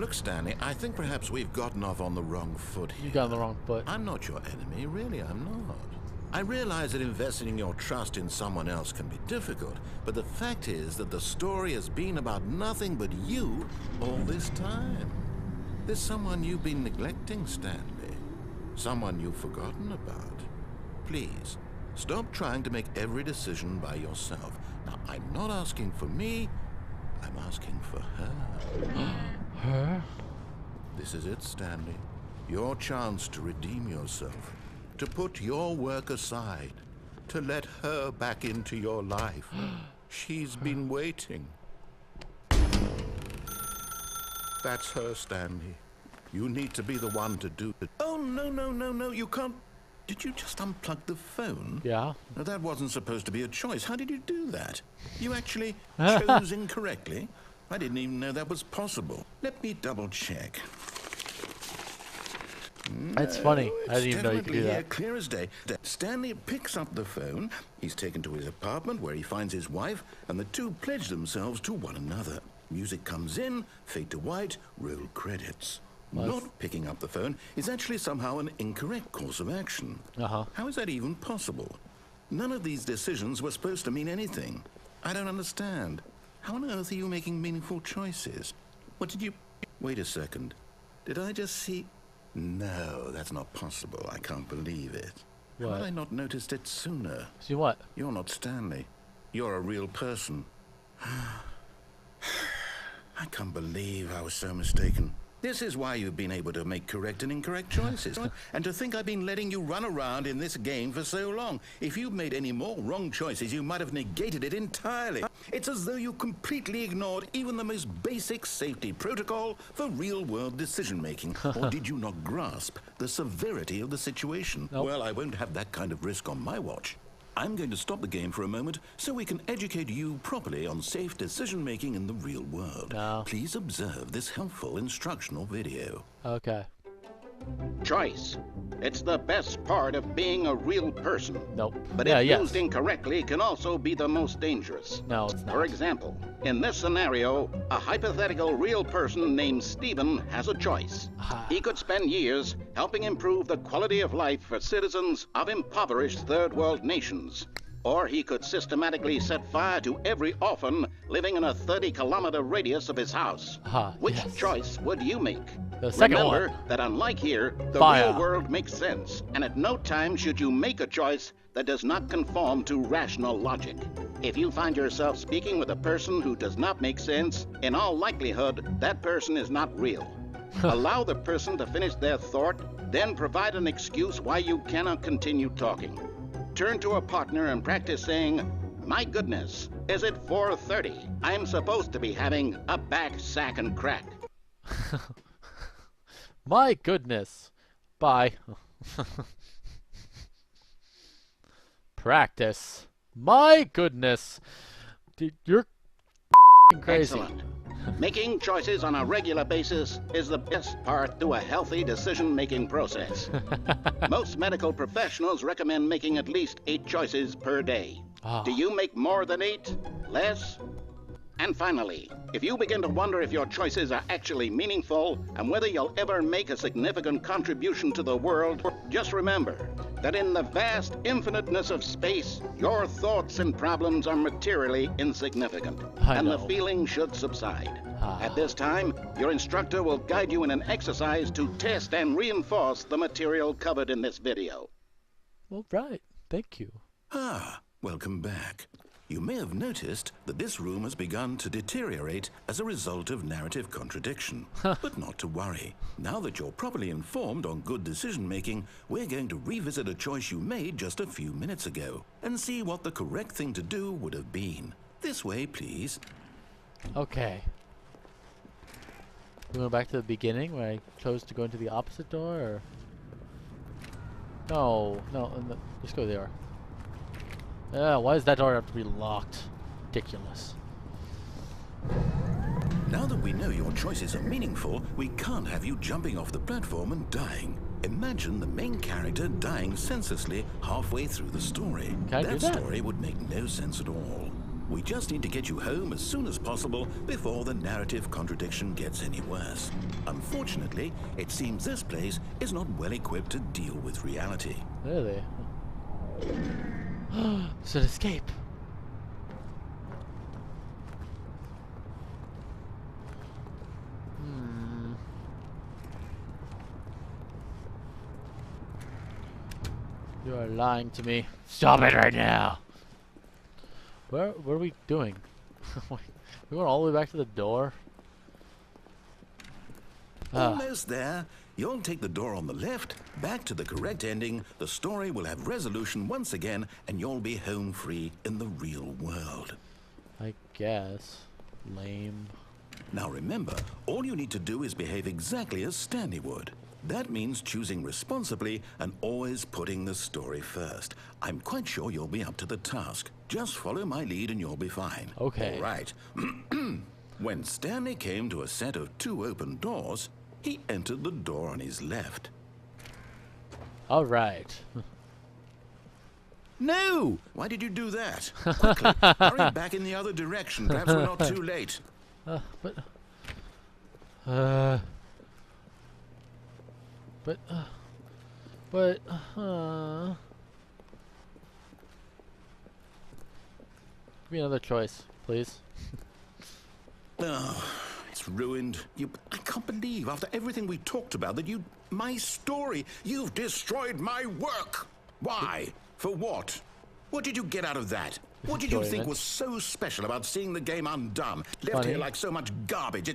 Look, Stanley, I think perhaps we've gotten off on the wrong foot here. You got on the wrong foot. I'm not your enemy, really, I'm not. I realize that investing your trust in someone else can be difficult, but the fact is that the story has been about nothing but you all this time. There's someone you've been neglecting, Stanley. Someone you've forgotten about. Please, stop trying to make every decision by yourself. Now, I'm not asking for me, I'm asking for her. Her? This is it, Stanley. Your chance to redeem yourself. To put your work aside. To let her back into your life. She's been waiting. That's her, Stanley. You need to be the one to do it. Oh, no, you can't. Did you just unplug the phone? Yeah. No, that wasn't supposed to be a choice. How did you do that? You actually chose incorrectly? I didn't even know that was possible. Let me double check. That's funny. I didn't even know you could do that. Here, clear as day. Stanley picks up the phone. He's taken to his apartment where he finds his wife, and the two pledge themselves to one another. Music comes in, fade to white, roll credits. Not picking up the phone is actually somehow an incorrect course of action. How is that even possible? None of these decisions were supposed to mean anything. I don't understand. How on earth are you making meaningful choices? What did you... Wait a second. Did I just see... No, that's not possible. I can't believe it. How had I not noticed it sooner? See what? You're not Stanley. You're a real person. I can't believe I was so mistaken. This is why you've been able to make correct and incorrect choices. And to think I've been letting you run around in this game for so long. If you'd made any more wrong choices, you might have negated it entirely. It's as though you completely ignored even the most basic safety protocol for real-world decision-making. Or did you not grasp the severity of the situation? Nope. Well, I won't have that kind of risk on my watch. I'm going to stop the game for a moment so we can educate you properly on safe decision-making in the real world. No. Please observe this helpful instructional video. Okay. Choice. It's the best part of being a real person. Nope. But if used incorrectly, can also be the most dangerous. No, it's not. For example, in this scenario, a hypothetical real person named Stephen has a choice. He could spend years helping improve the quality of life for citizens of impoverished third world nations. Or he could systematically set fire to every orphan living in a 30-kilometer radius of his house. Which choice would you make? The second Remember one. that unlike here, the Fire. real world makes sense, and at no time should you make a choice that does not conform to rational logic. If you find yourself speaking with a person who does not make sense, in all likelihood, that person is not real. Allow the person to finish their thought, then provide an excuse why you cannot continue talking. Turn to a partner and practice saying, "My goodness, is it 4:30? I'm supposed to be having a back, sack, and crack." My goodness. Bye. Practice. My goodness. Dude, you're crazy. Excellent. Making choices on a regular basis is the best part to a healthy decision-making process. Most medical professionals recommend making at least 8 choices per day. Do you make more than 8? Less? And finally, if you begin to wonder if your choices are actually meaningful and whether you'll ever make a significant contribution to the world, just remember that in the vast infiniteness of space, your thoughts and problems are materially insignificant, and the feeling should subside. At this time, your instructor will guide you in an exercise to test and reinforce the material covered in this video. All right. Thank you. Welcome back. You may have noticed that this room has begun to deteriorate as a result of narrative contradiction. But not to worry. Now that you're properly informed on good decision-making, we're going to revisit a choice you made just a few minutes ago and see what the correct thing to do would have been. This way, please. Okay. We went back to the beginning where I chose to go into the opposite door, or... No, just go there. Why does that door have to be locked? Ridiculous. Now that we know your choices are meaningful, we can't have you jumping off the platform and dying. Imagine the main character dying senselessly halfway through the story. Can I do that? Story would make no sense at all. We just need to get you home as soon as possible before the narrative contradiction gets any worse. Unfortunately, it seems this place is not well equipped to deal with reality. Really? It's an escape. You are lying to me. Stop it right now. What are we doing? We going all the way back to the door? Almost there. You'll take the door on the left, back to the correct ending. The story will have resolution once again, and you'll be home free in the real world. I guess. Lame. Now remember, all you need to do is behave exactly as Stanley would. That means choosing responsibly and always putting the story first. I'm quite sure you'll be up to the task. Just follow my lead and you'll be fine. Okay. All right. When Stanley came to a set of 2 open doors, he entered the door on his left. All right. No! Why did you do that? Quickly, hurry back in the other direction. Perhaps we're not too late. But give me another choice, please. Oh, it's ruined. I can't believe, after everything we talked about, that my story, you've destroyed my work. Why? For what? What did you get out of that? What did you think was so special about seeing the game undone? Left here like so much garbage.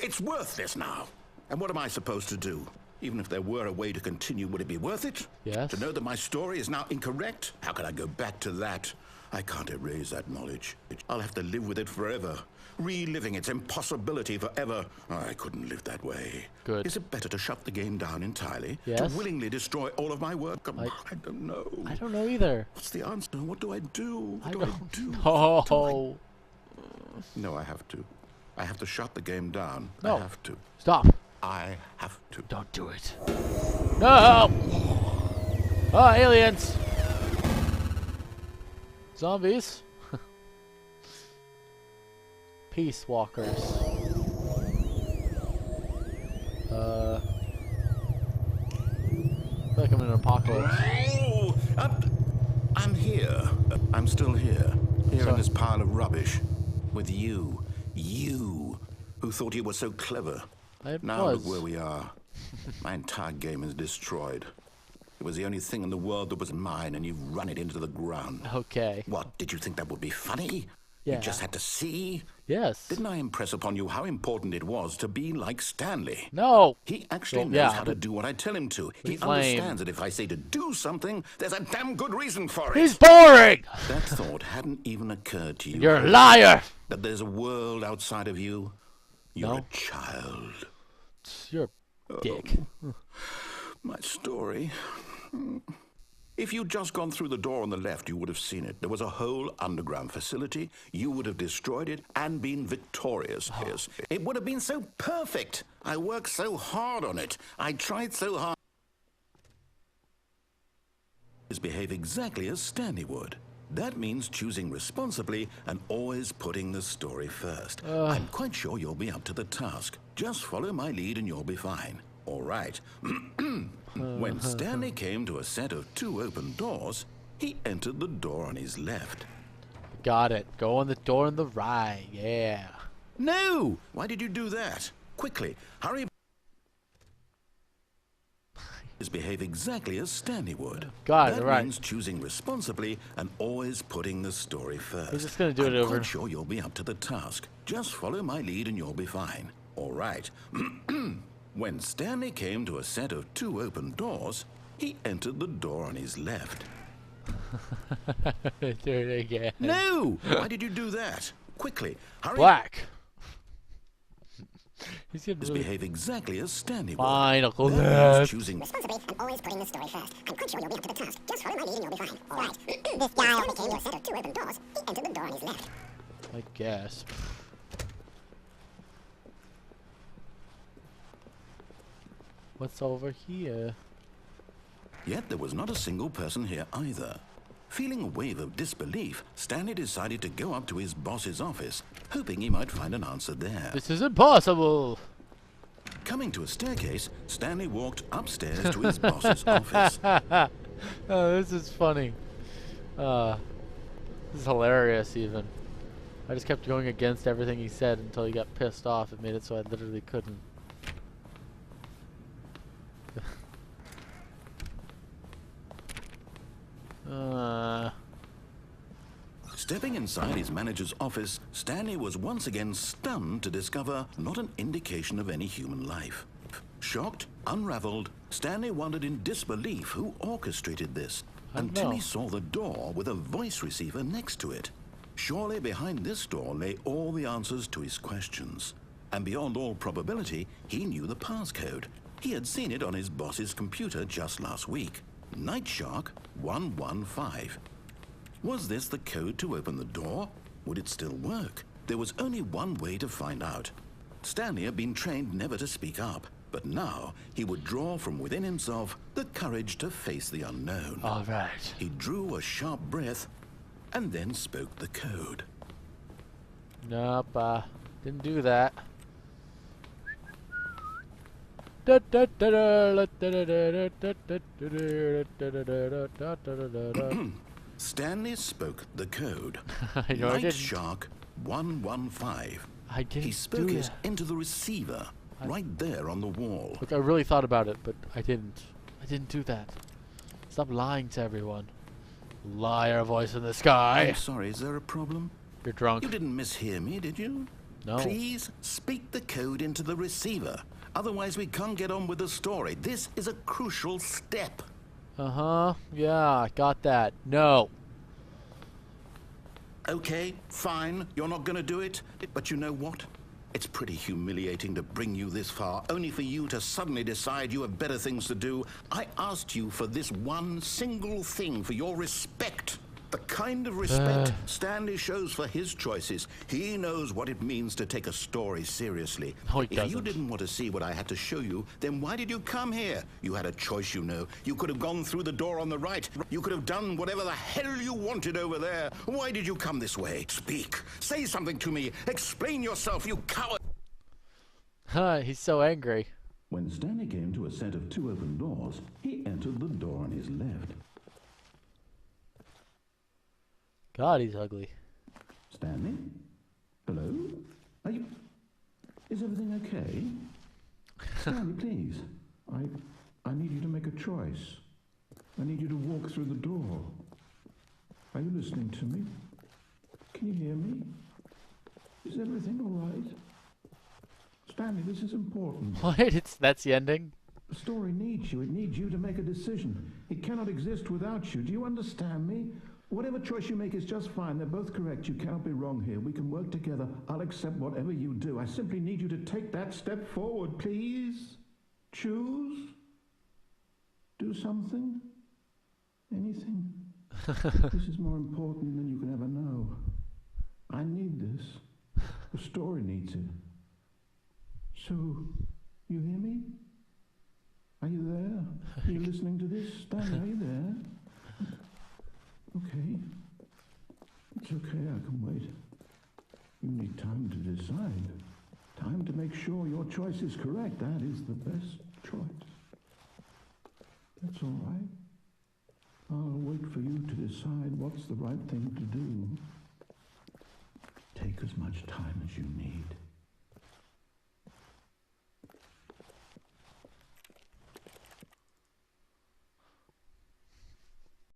It's worthless now. And what am I supposed to do? Even if there were a way to continue, would it be worth it? Yes. To know that my story is now incorrect? How can I go back to that? I can't erase that knowledge. I'll have to live with it forever. Reliving its impossibility forever. I couldn't live that way. Good. Is it better to shut the game down entirely? Yes. To willingly destroy all of my work? I don't know. I don't know either. What's the answer? What do I do? What do I do? No. No, I have to. I have to shut the game down. No. I have to. Stop. I have to. Don't do it. No! Oh, aliens! Zombies? Peace walkers. I feel like I'm in an apocalypse. Oh, I'm here. I'm still here. Here in this pile of rubbish. With you. You, who thought you were so clever. Now look where we are. My entire game is destroyed. It was the only thing in the world that was mine, and you've run it into the ground. Okay. What, did you think that would be funny? Yeah. You just had to see? Yes. Didn't I impress upon you how important it was to be like Stanley? No. He actually knows how to do what I tell him to. He understands that if I say to do something, there's a damn good reason for it. He's boring! That thought hadn't even occurred to you. You're a liar! That there's a world outside of you. You're a child. You're a dick. My story. If you'd just gone through the door on the left, you would have seen it. There was a whole underground facility. You would have destroyed it and been victorious. Yes. It would have been so perfect. I worked so hard on it. I tried so hard. Behave exactly as Stanley would. That means choosing responsibly and always putting the story first. I'm quite sure you'll be up to the task. Just follow my lead and you'll be fine. All right. When Stanley came to a set of 2 open doors, he entered the door on his left. Got it. Go on the door on the right. Yeah. No! Why did you do that? Quickly, hurry. Behave exactly as Stanley would. Got it, that right. means choosing responsibly and always putting the story first. He's just gonna do it I'm over. quite sure you'll be up to the task. Just follow my lead and you'll be fine. All right. When Stanley came to a set of 2 open doors, he entered the door on his left. Do it again. No! Why did you do that? Quickly, hurry. Black. He's gonna Behave exactly as Stanley would. Fine, I'll go That left. means choosing Responsibly and always putting the story first. I'm quite sure you'll be up to the task. Just follow my lead and you'll be fine. All right. This guy only came to a set of 2 open doors. He entered the door on his left. I guess. What's over here? Yet there was not a single person here either. Feeling a wave of disbelief, Stanley decided to go up to his boss's office, hoping he might find an answer there. This is impossible! Coming to a staircase, Stanley walked upstairs to his boss's office. Oh, this is funny. This is hilarious, even. I just kept going against everything he said until he got pissed off. It made it so I literally couldn't. Stepping inside his manager's office, Stanley was once again stunned to discover not an indication of any human life. Shocked, unraveled, Stanley wondered in disbelief who orchestrated this, until he saw the door with a voice receiver next to it. Surely behind this door lay all the answers to his questions. And beyond all probability, he knew the passcode. He had seen it on his boss's computer just last week. Nightshark 115. Was this the code to open the door? Would it still work? There was only one way to find out. Stanley had been trained never to speak up, but now he would draw from within himself the courage to face the unknown. All right. He drew a sharp breath and then spoke the code. Nope, didn't do that. Stanley spoke the code. No, I didn't. Nightshark 115. I didn't. He spoke it that. into the receiver, right there on the wall. Look, I really thought about it, but I didn't. I didn't do that. Stop lying to everyone. Liar, voice in the sky. I'm sorry, is there a problem? You're drunk. You didn't mishear me, did you? No. Please speak the code into the receiver. Otherwise, we can't get on with the story. This is a crucial step. Uh-huh. Yeah, I got that. No. Okay, fine. You're not going to do it. But you know what? It's pretty humiliating to bring you this far, only for you to suddenly decide you have better things to do. I asked you for this one single thing, for your respect. The kind of respect Stanley shows for his choices. He knows what it means to take a story seriously. No, he If doesn't. you didn't want to see what I had to show you, then why did you come here? You had a choice, you know. You could have gone through the door on the right. You could have done whatever the hell you wanted over there. Why did you come this way? Speak. Say something to me. Explain yourself, you coward. He's so angry. When Stanley came to a set of two open doors, he entered the door on his left. God, he's ugly. Stanley? Hello? Are you... Is everything okay? Stanley, please. I need you to make a choice. I need you to walk through the door. Are you listening to me? Can you hear me? Is everything all right? Stanley, this is important. What? That's the ending? The story needs you. It needs you to make a decision. It cannot exist without you. Do you understand me? Whatever choice you make is just fine. They're both correct. You cannot be wrong here. We can work together. I'll accept whatever you do. I simply need you to take that step forward, please. Choose. Do something. Anything. This is more important than you can ever know. I need this. The story needs it. So, you hear me? Are you there? Are you listening to this? Stanley, are you there? Okay. It's okay, I can wait. You need time to decide. Time to make sure your choice is correct. That is the best choice. That's all right. I'll wait for you to decide what's the right thing to do. Take as much time